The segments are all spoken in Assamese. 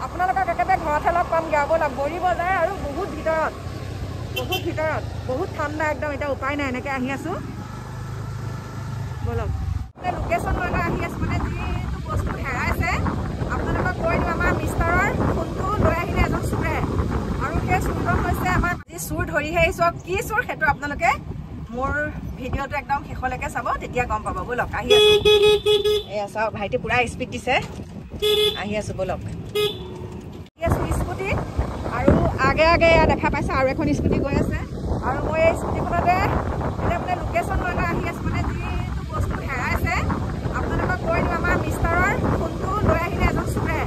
আপোনালোকক একেবাৰে ঘৰতহে লগ পামগৈ আৰু ব'লক বৰি বজাৰ আৰু বহুত ভিতৰত বহুত ঠাণ্ডা একদম এতিয়া উপায় নাই এনেকৈ আহি আছোঁ ব'লক লোকেশ্যন লৈ লৈ আহি আছোঁ মানে যিটো বস্তু হেৰাইছে আপোনালোকক কৈ দিওঁ আমাৰ মিষ্টাৰৰ ফোনটো লৈ আহিলে এজন চোৰে আৰু সেই চোৰজন হৈছে আমাৰ যি চোৰ ধৰিহে আহিছোঁ কি চোৰ সেইটো আপোনালোকে মোৰ ভিডিঅ'টো একদম শেষলৈকে চাব তেতিয়া গম পাব ব'লক আহি আছোঁ এয়া চাওক ভাইটি পুৰা স্পীড দিছে আহি আছোঁ ব'লক আহি আছোঁ স্কুটি আৰু আগে আগে এয়া দেখা পাইছে আৰু এখন স্কুটি গৈ আছে আৰু মই এই স্কুটিখনতে এতিয়া মানে লোকেশ্যন লৈ লৈ আহি আছোঁ মানে যিটো বস্তু হেৰাইছে আপোনালোকক কৈ দিওঁ আমাৰ মিষ্টাৰৰ ফোনটো লৈ আহিলে এজন চোৰে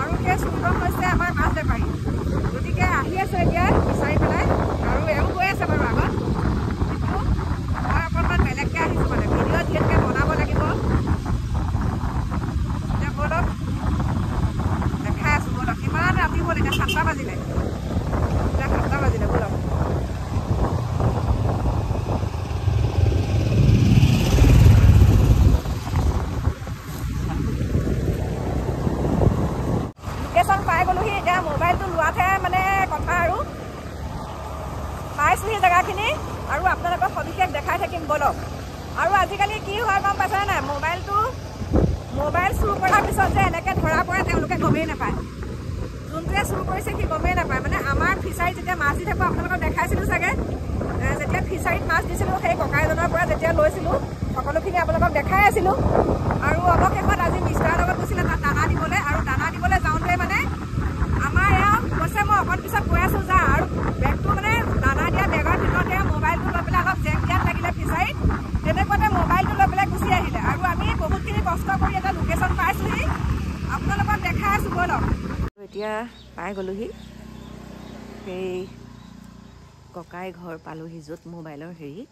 আৰু সেই চোৰজন হৈছে আমাৰ মাছ বেপাৰী গতিকে আহি আছোঁ এতিয়া বিচাৰি পেলাই আৰু এওঁ গৈ আছে বাৰু আগত কিন্তু মই অকণমান বেলেগকৈ আহিছোঁ মানে ভিডিঅ' যিহেতুকে বনাব লাগিব এতিয়া ব'লক দেখাই আছোঁ ব'লক কিমান ৰাতি হ'ল এতিয়া 7টা বাজিলে ব'লক লোকেশ্যন পাই গ'লোহি এতিয়া মোবাইলটো লোৱাতহে মানে কথা আৰু পাইছোঁহি জেগাখিনি আৰু আপোনালোকক সবিশেষ দেখাই থাকিম ব'লক আৰু আজিকালি কি হয় গম পাইছেনে নাই মোবাইল চুৰ কৰাৰ পিছত যে এনেকৈ ধৰা পৰে তেওঁলোকে গমেই নাপায় যোনটোৱে চুৰ কৰিছে সি গমেই নাপায় মানে আমাৰ ফিচাৰীত যেতিয়া মাছ দি থাকোঁ আপোনালোকক দেখাইছিলোঁ চাগে যেতিয়া ফিচাৰীত মাছ দিছিলোঁ সেই ককাইজনৰ পৰা যেতিয়া লৈছিলোঁ সকলোখিনি আপোনালোকক দেখাই আছিলোঁ আৰু অৱশেষত আজি মিষ্টাৰৰ লগত গৈছিলে তাত দানা দিবলৈ আৰু দানা দিবলৈ যাওঁতে মানে আমাৰ এওঁ কৈছে মই অকণ পিছত গৈ আছোঁ যা আৰু বেগটো মানে দানা দিয়া বেগৰ ভিতৰতে মোবাইলটো লৈ পেলাই অলপ জেং দিয়াত লাগিলে ফিচাৰীত তেনেকুৱাতে মোবাইলটো লৈ পেলাই গুচি আহিলে আৰু আমি বহুতখিনি কষ্ট কৰি এটা লোকেশ্যন পাইছোঁহি আপোনালোকক দেখাই আছোঁ ব'লক এতিয়া পাই গ'লোহি সেই ককাই ঘৰ পালোহি য'ত মোবাইলৰ হেৰি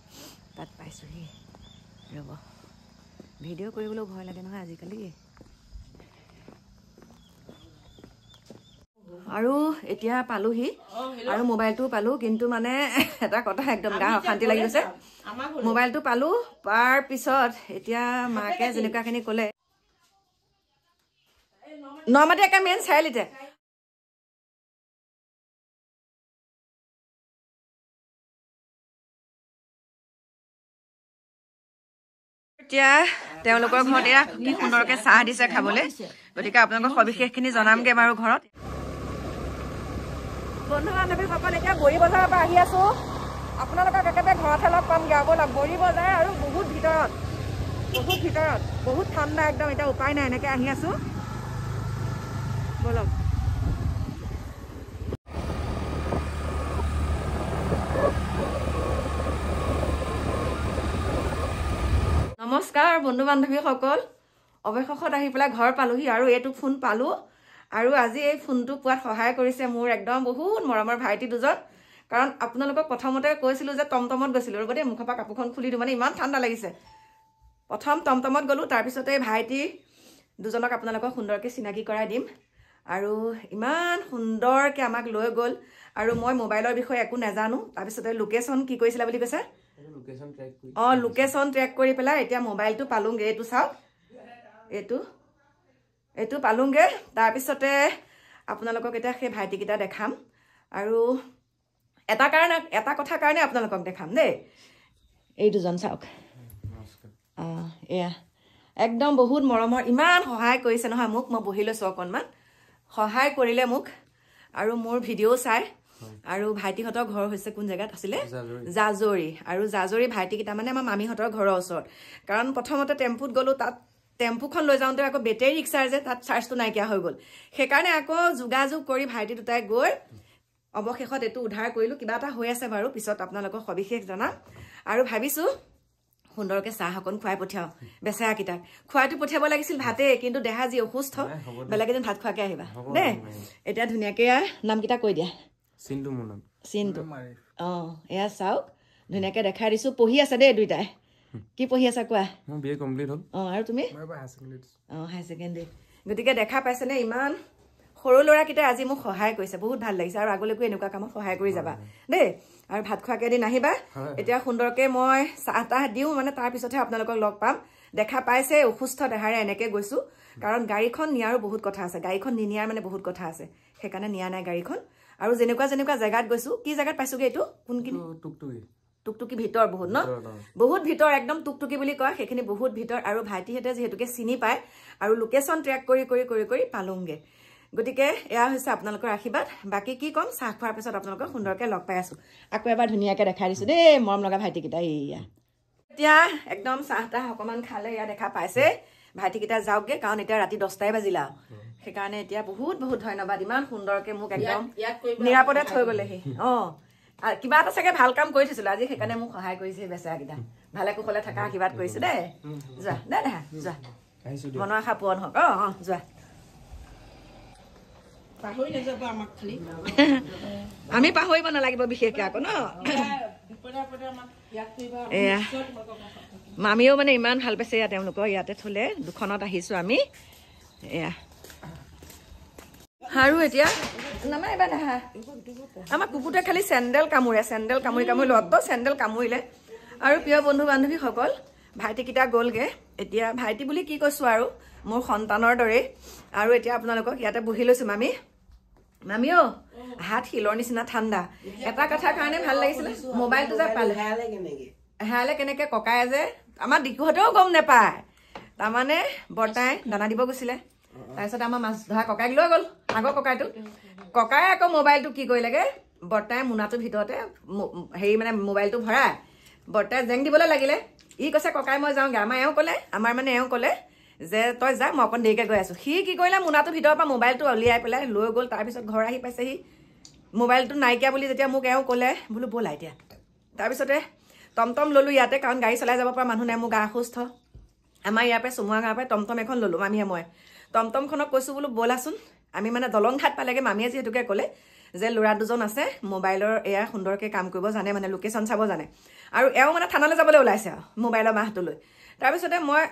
তাত পাইছোঁহি ৰ'ব ভিডিঅ' কৰিবলৈও ভয় লাগে নহয় আজিকালি আৰু এতিয়া পালোহি আৰু মোবাইলটো পালোঁ কিন্তু মানে এটা কথা একদম গা অশান্তি লাগি গৈছে মোবাইলটো পালোঁ পোৱাৰ পিছত এতিয়া মাকে যেনেকুৱাখিনি ক'লে নমাটি একে মেইন চাৰিআলিতে এতিয়া তেওঁলোকৰ ঘৰত এয়া কি সুন্দৰকৈ চাহ দিছে খাবলৈ গতিকে আপোনালোকক সবিশেষখিনি জনামগৈ বাৰু ঘৰত বন্ধু বান্ধৱীসকল এতিয়া বৰি বজাৰৰ পৰা আহি আছোঁ আপোনালোকক একেবাৰে ঘৰতহে লগ পামগৈ আৰু ব'লক বৰি বজাৰ আৰু বহুত ভিতৰত বহুত ঠাণ্ডা একদম এতিয়া উপায় নাই এনেকৈ আহি আছোঁ ব'লক নমস্কাৰ বন্ধু বান্ধৱীসকল অৱশেষত আহি পেলাই ঘৰ পালোহি আৰু এইটো ফোন পালোঁ আৰু আজি এই ফোনটো পোৱাত সহায় কৰিছে মোৰ একদম বহুত মৰমৰ ভাইটি দুজন কাৰণ আপোনালোকক প্ৰথমতে কৈছিলোঁ যে টমটমত গৈছিলোঁ ৰ'ব দেই মুখৰ পৰা কাপোৰখন খুলি দিওঁ মানে ইমান ঠাণ্ডা লাগিছে প্ৰথম টমটমত গ'লোঁ তাৰপিছতে ভাইটি দুজনক আপোনালোকক সুন্দৰকৈ চিনাকি কৰাই দিম আৰু ইমান সুন্দৰকৈ আমাক লৈ গ'ল আৰু মই মোবাইলৰ বিষয়ে একো নাজানো তাৰপিছতে লোকেশ্যন কি কৰিছিলা বুলি কৈছে লোকেশ্যন ট্ৰেক কৰি পেলাই এতিয়া মোবাইলটো পালোঁগৈ এইটো চাওক এইটো পালোঁগৈ তাৰপিছতে আপোনালোকক এতিয়া সেই ভাইটিকেইটা দেখাম আৰু এটা কথাৰ কাৰণে আপোনালোকক দেখাম দেই এই দুজন চাওক এয়া একদম বহুত মৰমৰ ইমান সহায় কৰিছে নহয় মোক মই বহি লৈছোঁ অকণমান সহায় কৰিলে মোক আৰু মোৰ ভিডিঅ' চাই আৰু ভাইটিহঁতৰ ঘৰ হৈছে কোন জেগাত আছিলে জাজৰি আৰু জাজৰি ভাইটিকেইটা মানে আমাৰ মামীহঁতৰ ঘৰৰ ওচৰত কাৰণ প্ৰথমতে টেম্পুত গ'লোঁ তাত টেম্পুখন লৈ যাওঁতে আকৌ বেটেৰী ৰিক্সাৰ যে তাত চাৰ্জটো নাইকিয়া হৈ গ'ল সেইকাৰণে আকৌ যোগাযোগ কৰি ভাইটি দুটাই গৈ অৱশেষত এইটো উদ্ধাৰ কৰিলোঁ কিবা এটা হৈ আছে বাৰু পিছত আপোনালোকক সবিশেষ জনাম আৰু ভাবিছোঁ সুন্দৰকৈ চাহ অকণ খুৱাই পঠিয়াওঁ বেচেৰাকেইটাক খুৱাইটো পঠিয়াব লাগিছিল ভাতেই কিন্তু দেহা যি অসুস্থ বেলেগ এদিন ভাত খোৱাকৈ আহিবা দেই এতিয়া ধুনীয়াকৈ নামকেইটা কৈ দিয়া চিন্তু এয়া চাওক ধুনীয়াকৈ দেখাই দিছোঁ পঢ়ি আছে দেই দুইটাই কি পঢ়ি আছা কোৱা আৰু তুমি হাই ছেকেণ্ডেৰী গতিকে দেখা পাইছেনে ইমান সৰু ল'ৰাকেইটাই আজি মোক সহায় কৰিছে বহুত ভাল লাগিছে আৰু আগলৈকো এনেকুৱা কামত সহায় কৰি যাবা দেই আৰু ভাত খোৱাকৈ এদিন আহিবা এতিয়া সুন্দৰকৈ মই চাহ তাহ দিওঁ মানে তাৰপিছতহে আপোনালোকক লগ পাম দেখা পাইছে অসুস্থ দেহাৰে এনেকৈ গৈছোঁ কাৰণ গাড়ীখন নিয়াৰো বহুত কথা আছে গাড়ীখন নিনিয়াৰ মানে বহুত কথা আছে সেইকাৰণে নিয়া নাই গাড়ীখন আৰু যেনেকুৱা জেগাত গৈছোঁ কি জেগাত পাইছোঁগৈ এইটো কোনখিনি টুকটুকি ভিতৰ বহুত ন বহুত ভিতৰ একদম টুকটুকি বুলি কয় সেইখিনি বহুত ভিতৰ আৰু ভাইটিহঁতে যিহেতুকে চিনি পায় আৰু লোকেশ্যন ট্ৰেক কৰি পালোংগে গতিকে এয়া হৈছে আপোনালোকৰ আশীৰ্বাদ বাকী কি ক'ম চাহ খোৱাৰ পিছত আপোনালোকক সুন্দৰকৈ লগ পাই আছোঁ আকৌ এবাৰ ধুনীয়াকৈ দেখাই দিছোঁ দেই মৰম লগা ভাইটিকেইটা এয়া এতিয়া একদম চাহ তাহ অকণমান খালে এয়া দেখা পাইছে ভাইটিকেইটা যাওকগৈ কাৰণ এতিয়া ৰাতি 10টাই বাজিলা সেইকাৰণে এতিয়া বহুত ধন্যবাদ ইমান সুন্দৰকৈ মোক একদম নিৰাপদে থৈ গ'লেহি আৰু কিবা এটা চাগে ভাল কাম কৰি থৈছিলোঁ আজি সেইকাৰণে মোক সহায় কৰিছে বেচেৰাকেইটা ভালে কুশলে থকা আশীৰ্বাদ কৰিছোঁ দেই যোৱা দে দেখা যোৱা মনৰ আশা পূৰণ হওক যোৱা আমি পাহৰিব নালাগিব বিশেষকৈ আকৌ ন এয়া মামীও মানে ইমান ভাল পাইছে এয়া তেওঁলোকৰ ইয়াতে থ'লে দুখনত আহিছোঁ আমি এয়া আৰু এতিয়া নামাৰিবা নাহা আমাৰ কুকুৰটোৱে খালি চেণ্ডেল কামুৰি লগত চেণ্ডেল কামুৰিলে আৰু প্ৰিয় বন্ধু বান্ধৱীসকল ভাইটিকেইটা গ'লগৈ এতিয়া ভাইটি বুলি কি কৈছোঁ আৰু মোৰ সন্তানৰ দৰেই আৰু এতিয়া আপোনালোকক ইয়াতে বহি লৈছোঁ মামীও হাত শিলৰ নিচিনা ঠাণ্ডা এটা কথাৰ কাৰণে ভাল লাগিছিলে মোবাইলটো যে পালে হেৰালে কেনেকৈ ককাই যে আমাৰ দিকুহঁতেও গম নাপায় তাৰমানে বৰ্তাই দানা দিব গৈছিলে তাৰপিছত আমাৰ মাছ ধৰা ককাইক লৈ গ'ল আগৰ ককাই আকৌ মোবাইলটো কি কৰিলেগৈ বৰ্তাই মোনাটোৰ ভিতৰতে হেৰি মানে মোবাইলটো ভৰাই বৰ্তাই জেং দিবলৈ লাগিলে ই কৈছে ককাই মই যাওঁগৈ আমাৰ এওঁ ক'লে যে তই যা মই অকণ দেৰিকৈ গৈ আছোঁ সি কি কৰিলে মোনাটোৰ ভিতৰৰ পৰা মোবাইলটো উলিয়াই পেলাই লৈ গ'ল তাৰপিছত ঘৰ আহি পাইছেহি মোবাইলটো নাইকিয়া বুলি যেতিয়া মোক এওঁ ক'লে বোলো ব'লা এতিয়া তাৰপিছতে টমটম ল'লোঁ ইয়াতে কাৰণ গাড়ী চলাই যাব পৰা মানুহ নাই মোৰ গা অসুস্থ আমাৰ ইয়াৰ পৰা চমুৱা গাঁৱৰ পৰা টমটম এখন ল'লোঁ মামীয়ে মই টমটমখনক কৈছোঁ বোলো ব'লাচোন আমি মানে দলং ঘাট পালেগৈ মামীয়ে যিহেতুকে ক'লে যে ল'ৰা দুজন আছে মোবাইলৰ এয়া সুন্দৰকৈ কাম কৰিব জানে মানে লোকেশ্যন চাব জানে আৰু এওঁ মানে থানালৈ যাবলৈ ওলাইছে আৰু মোবাইলৰ মাহটো লৈ তাৰপিছতে মই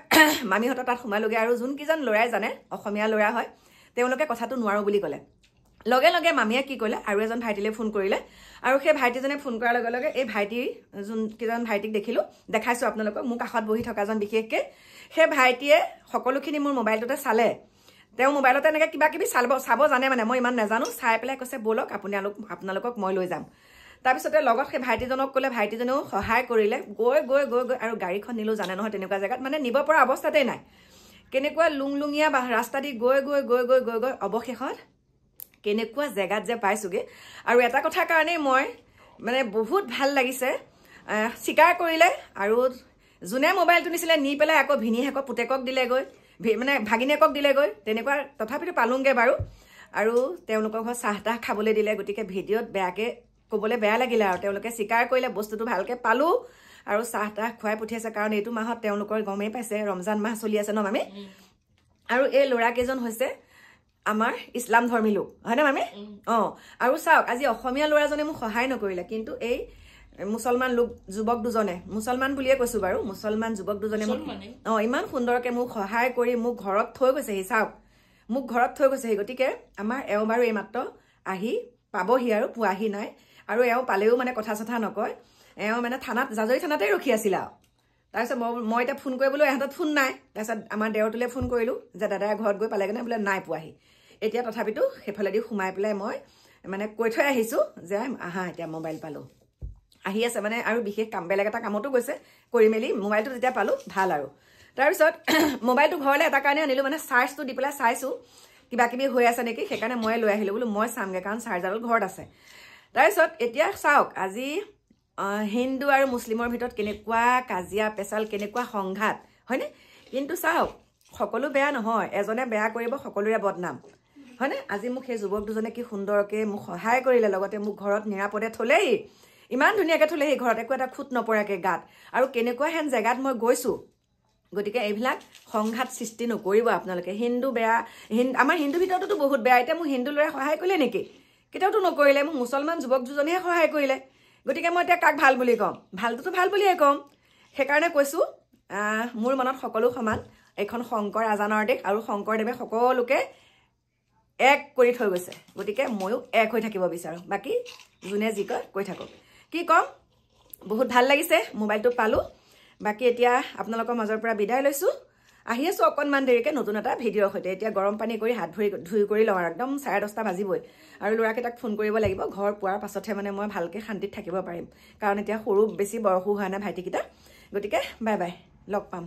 মামীহঁতৰ তাত সোমালোগৈ আৰু যোনকেইজন ল'ৰাই জানে অসমীয়া ল'ৰা হয় তেওঁলোকে কথাটো নোৱাৰোঁ বুলি ক'লে লগে লগে মামীয়ে কি কৰিলে আৰু এজন ভাইটিলৈ ফোন কৰিলে আৰু সেই ভাইটিজনে ফোন কৰাৰ লগে লগে এই ভাইটিৰ যোনকেইজন ভাইটিক দেখাইছোঁ আপোনালোকক মোৰ কাষত বহি থকাজন বিশেষকৈ সেই ভাইটিয়ে সকলোখিনি মোৰ মোবাইলটোতে চালে তেওঁ মোবাইলতে এনেকৈ কিবা কিবি চাব জানে মানে মই ইমান নাজানো চাই পেলাই কৈছে ব'লক আপোনালোকক মই লৈ যাম তাৰপিছতে লগত সেই ভাইটিজনক ক'লে ভাইটিজনেও সহায় কৰিলে গৈ আৰু গাড়ীখন নিলেও জানে নহয় তেনেকুৱা জেগাত মানে নিব পৰা অৱস্থাতেই নাই কেনেকুৱা লুংলুঙীয়া ৰাস্তা দি গৈ অৱশেষত কেনেকুৱা জেগাত যে পাইছোঁগৈ আৰু এটা কথাৰ কাৰণেই মই মানে বহুত ভাল লাগিছে স্বীকাৰ কৰিলে আৰু যোনে মোবাইলটো নিছিলে নি পেলাই আকৌ ভিনীহেকক পুতেকক দিলেগৈ মানে ভাগিনীয়েকক দিলেগৈ তেনেকুৱা তথাপিতো পালোংগৈ বাৰু আৰু তেওঁলোকৰ ঘৰত চাহ তাহ খাবলৈ দিলে গতিকে ভিডিঅ'ত বেয়াকৈ ক'বলৈ বেয়া লাগিলে আৰু তেওঁলোকে স্বীকাৰ কৰিলে বস্তুটো ভালকৈ পালোঁ আৰু চাহ তাহ খুৱাই পঠিয়াইছে কাৰণ এইটো মাহত তেওঁলোকৰ গমেই পাইছে ৰমজান মাহ চলি আছে ন মামী আৰু এই ল'ৰাকেইজন হৈছে আমাৰ ইছলাম ধৰ্মী লোক হয়নে মামী আৰু চাওক আজি অসমীয়া ল'ৰাজনে মোক সহায় নকৰিলে কিন্তু এই মুছলমান লোক যুৱক দুজনে মুছলমান বুলিয়ে কৈছোঁ বাৰু মুছলমান যুৱক দুজনে মোক ইমান সুন্দৰকৈ মোক সহায় কৰি মোক ঘৰত থৈ গৈছেহি চাওক মোক ঘৰত থৈ গৈছেহি গতিকে আমাৰ এওঁ বাৰু এইমাত্ৰ আহি পাবহি আৰু পোৱাহি নাই আৰু এওঁ পালেও মানে কথা চথা নকয় এওঁ মানে জাজৰি থানাতেই ৰখি আছিল আৰু তাৰপিছত মই এতিয়া ফোন কৰিবলৈ এহঁতত ফোন নাই তাৰপিছত আমাৰ দেওৰটোলৈ ফোন কৰিলোঁ যে দাদাই ঘৰত গৈ পালেগৈ নে বোলে নাই পোৱাহি এতিয়া তথাপিতো সেইফালেদি সোমাই পেলাই মই মানে কৈ থৈ আহিছোঁ যে আহা এতিয়া মোবাইল পালোঁ আহি আছে মানে আৰু বিশেষ কাম বেলেগ এটা কামতো গৈছে কৰি মেলি মোবাইলটো যেতিয়া পালোঁ ভাল আৰু তাৰপিছত মোবাইলটো ঘৰলৈ এটা কাৰণে আনিলোঁ মানে চাৰ্জটো দি পেলাই চাইছোঁ কিবা কিবি হৈ আছে নেকি সেইকাৰণে মই লৈ আহিলোঁ বোলো মই চামগৈ কাৰণ চাৰ্জাৰডাল ঘৰত আছে তাৰপিছত এতিয়া চাওক আজি হিন্দু আৰু মুছলিমৰ ভিতৰত কেনেকুৱা কাজিয়া পেচাল কেনেকুৱা সংঘাত হয়নে কিন্তু চাওক সকলো বেয়া নহয় এজনে বেয়া কৰিব সকলোৰে বদনাম হয়নে আজি মোক সেই যুৱক দুজনে কি সুন্দৰকৈ মোক সহায় কৰিলে লগতে মোক ঘৰত নিৰাপদে থ'লেহি ইমান ধুনীয়াকৈ থ'লেহি ঘৰত একো এটা খুট নপৰাকৈ গাত আৰু কেনেকুৱা হেন জেগাত মই গৈছোঁ গতিকে এইবিলাক সংঘাত সৃষ্টি নকৰিব আপোনালোকে হিন্দু বেয়া আমাৰ হিন্দু ভিতৰতো বহুত বেয়া এতিয়া মোক হিন্দু ল'ৰাই সহায় কৰিলে নেকি কেতিয়াওতো নকৰিলে মোক মুছলমান যুৱক দুজনেহে সহায় কৰিলে গতিকে মই এতিয়া কাক ভাল বুলি ক'ম ভালটোতো ভাল বুলিয়ে ক'ম সেইকাৰণে কৈছোঁ মোৰ মনত সকলো সমান এইখন শংকৰ আজানৰ দেশ আৰু শংকৰদেৱে সকলোকে এক কৰি থৈ গৈছে গতিকে ময়ো এক হৈ থাকিব বিচাৰোঁ বাকী যোনে যি কয় কৈ থাকক কি ক'ম বহুত ভাল লাগিছে মোবাইলটো পালোঁ বাকী এতিয়া আপোনালোকৰ মাজৰ পৰা বিদায় লৈছোঁ আহি আছোঁ অকণমান দেৰিকৈ নতুন এটা ভিডিঅ'ৰ সৈতে এতিয়া গৰম পানী কৰি হাত ধুই কৰি লওঁ আৰু একদম 10:30 বাজিবই আৰু ল'ৰাকেইটাক ফোন কৰিব লাগিব ঘৰ পোৱাৰ পাছতহে মানে মই ভালকৈ শান্তিত থাকিব পাৰিম কাৰণ এতিয়া সৰু বেছি বয়সো হোৱা নাই ভাইটিকেইটা গতিকে বাই বাই লগ পাম